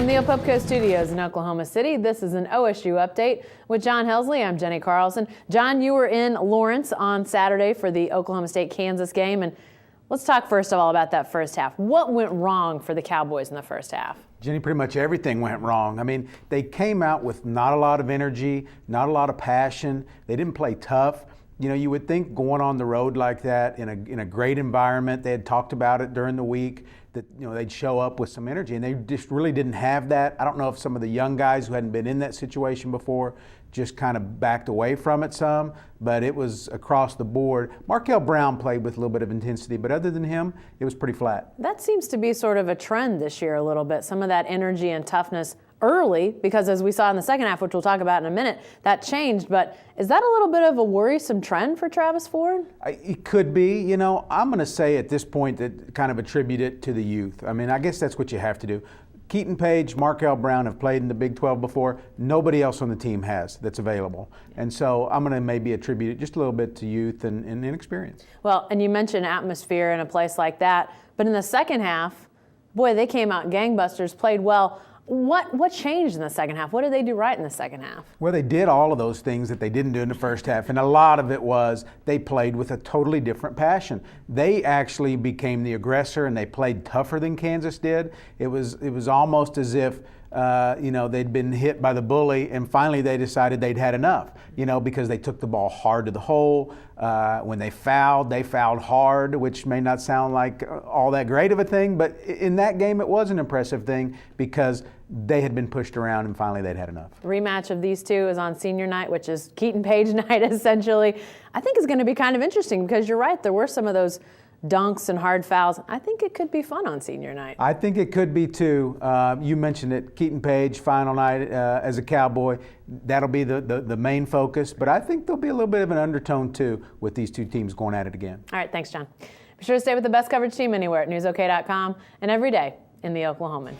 the Opupco Studios in Oklahoma City, this is an OSU update with John Helsley. I'm Jenny Carlson. John, you were in Lawrence on Saturday for the Oklahoma State-Kansas game, and let's talk first of all about that first half. What went wrong for the Cowboys in the first half? Jenny, pretty much everything went wrong. I mean, they came out with not a lot of energy, not a lot of passion. They didn't play tough. You know, you would think going on the road like that in a great environment, they had talked about it during the week, that, you know, they'd show up with some energy, and they just really didn't have that. I don't know if some of the young guys who hadn't been in that situation before just kind of backed away from it some, but it was across the board. Markel Brown played with a little bit of intensity, but other than him, it was pretty flat. That seems to be sort of a trend this year a little bit, some of that energy and toughness early, because as we saw in the second half, which we'll talk about in a minute, that changed. But is that a little bit of a worrisome trend for Travis Ford? It could be. You know, I'm going to say at this point that kind of attribute it to the youth. I mean, I guess that's what you have to do. Keaton Page, Markel Brown have played in the Big 12 before. Nobody else on the team has that's available. And so I'm going to maybe attribute it just a little bit to youth and inexperience. Well, and you mentioned atmosphere in a place like that. But in the second half, boy, they came out gangbusters, played well. What changed in the second half? What did they do right in the second half? Well, they did all of those things that they didn't do in the first half, and a lot of it was they played with a totally different passion. They actually became the aggressor, and they played tougher than Kansas did. It was almost as if you know, they'd been hit by the bully, and finally they decided they'd had enough, you know, because they took the ball hard to the hole. When they fouled hard, which may not sound like all that great of a thing, but in that game it was an impressive thing because they had been pushed around and finally they'd had enough. The rematch of these two is on senior night, which is Keaton Page night essentially. I think it's going to be kind of interesting because you're right, there were some of those dunks and hard fouls. I think it could be fun on senior night. I think it could be too. You mentioned it, Keaton Page, final night as a Cowboy. That'll be the main focus, but I think there'll be a little bit of an undertone too with these two teams going at it again. All right, thanks, John. Be sure to stay with the best coverage team anywhere at newsok.com and every day in the Oklahoman.